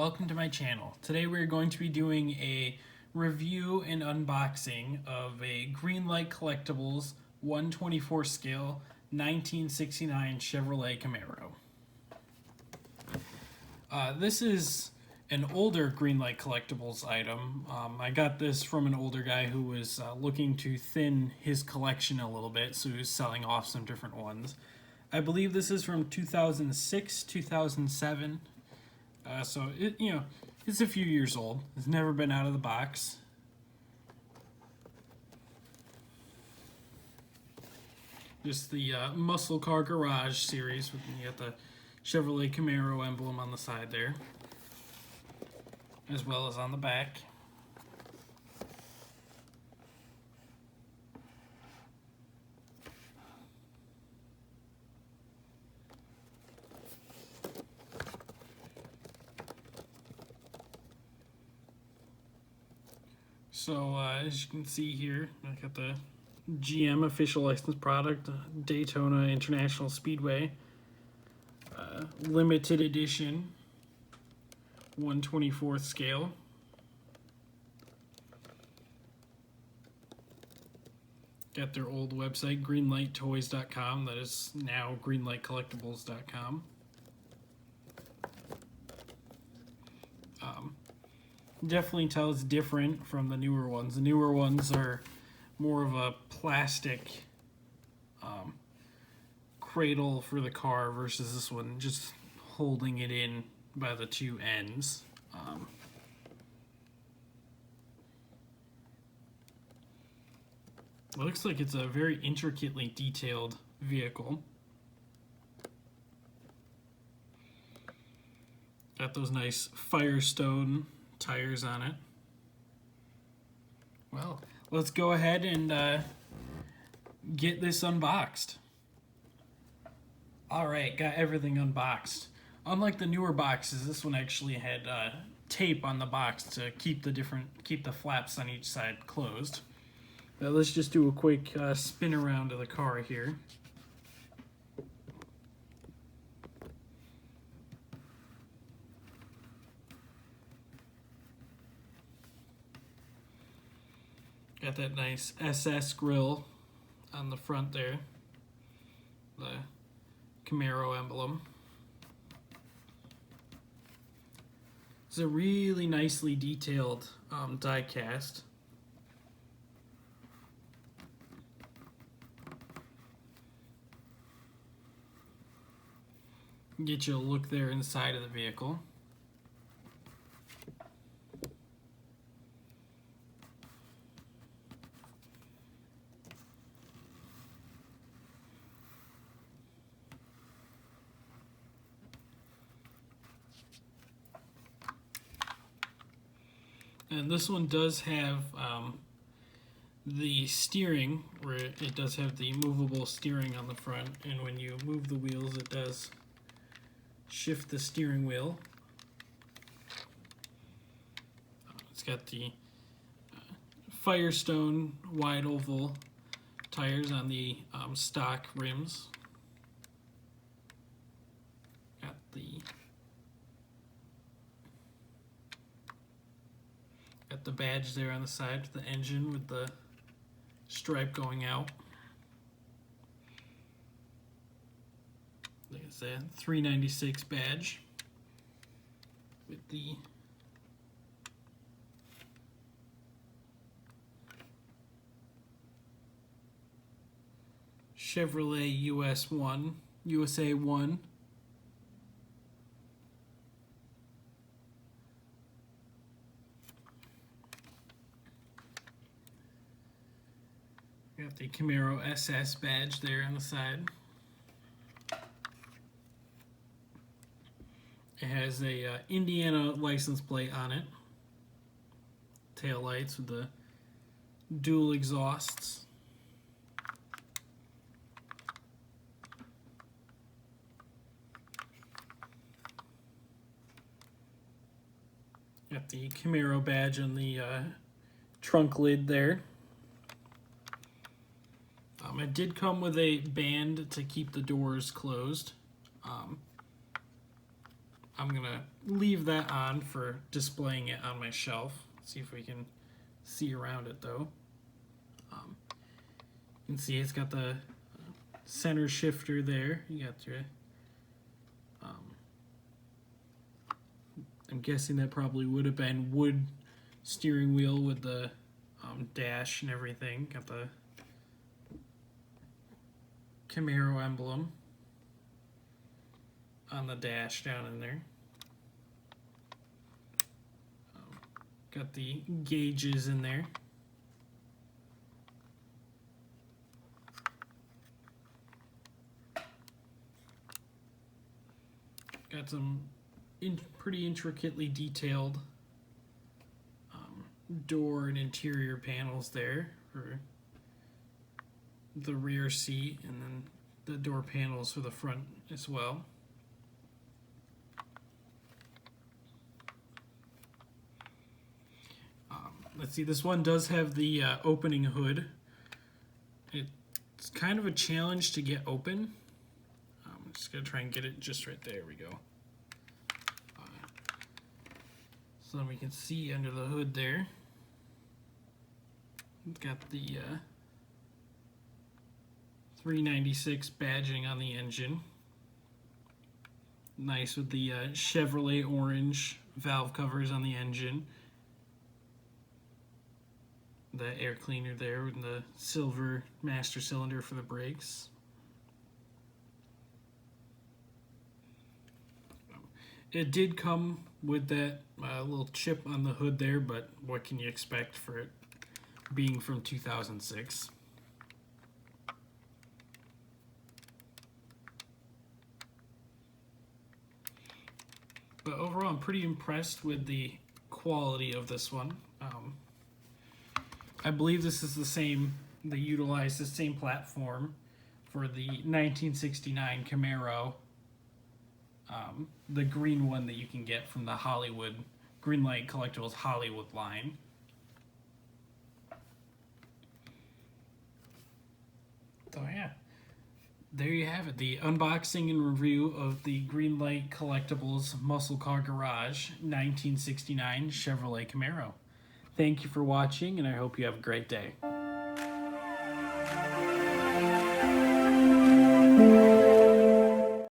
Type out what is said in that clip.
welcome to my channel. Today we're going to be doing a review and unboxing of a Greenlight Collectibles 1/24 scale 1969 Chevrolet Camaro. This is an older Greenlight Collectibles item. I got this from an older guy who was looking to thin his collection a little bit, so he was selling off some different ones. I believe this is from 2006, 2007. So it's a few years old. It's never been out of the box. Just the Muscle Car Garage series. You got the Chevrolet Camaro emblem on the side there, as well as on the back. So as you can see here, I got the GM official licensed product, Daytona International Speedway, limited edition, 1/24 scale. Got their old website, greenlighttoys.com, that is now greenlightcollectibles.com. Definitely tells different from the newer ones. The newer ones are more of a plastic cradle for the car versus this one just holding it in by the two ends. It looks like it's a very intricately detailed vehicle. Got those nice Firestone tires on it. Well, let's go ahead and get this unboxed. Alright, got everything unboxed. Unlike the newer boxes, this one actually had tape on the box to keep the flaps on each side closed. Now let's just do a quick spin around of the car here. Got that nice SS grille on the front there, the Camaro emblem. It's a really nicely detailed die cast. Get you a look there inside of the vehicle. And this one does have the steering, where it does have the movable steering on the front, and when you move the wheels it does shift the steering wheel. It's got the Firestone wide oval tires on the stock rims. Got the badge there on the side, the engine with the stripe going out. There's a 396 badge with the Chevrolet USA 1. Got the Camaro SS badge there on the side. It has a Indiana license plate on it. Tail lights with the dual exhausts. Got the Camaro badge on the trunk lid there. It did come with a band to keep the doors closed. I'm gonna leave that on for displaying it on my shelf. See if we can see around it though. You can see it's got the center shifter there. You got your I'm guessing that probably would have been wood steering wheel with the dash and everything. Got the Camaro emblem on the dash down in there. Got the gauges in there. Got some pretty intricately detailed door and interior panels there for the rear seat, and then the door panels for the front as well. Let's see, this one does have the opening hood. It's kind of a challenge to get open. I'm just going to try and get it just right there. We go. So then we can see under the hood there. It's got the 396 badging on the engine. Nice with the Chevrolet orange valve covers on the engine. The air cleaner there with the silver master cylinder for the brakes. It did come with that little chip on the hood there, but what can you expect for it being from 2006? But overall, I'm pretty impressed with the quality of this one. I believe this is the same, they utilize the same platform for the 1969 Camaro, the green one that you can get from the Hollywood, Greenlight Collectibles Hollywood line. So yeah, there you have it, the unboxing and review of the Greenlight Collectibles Muscle Car Garage 1969 Chevrolet Camaro. Thank you for watching, and I hope you have a great day.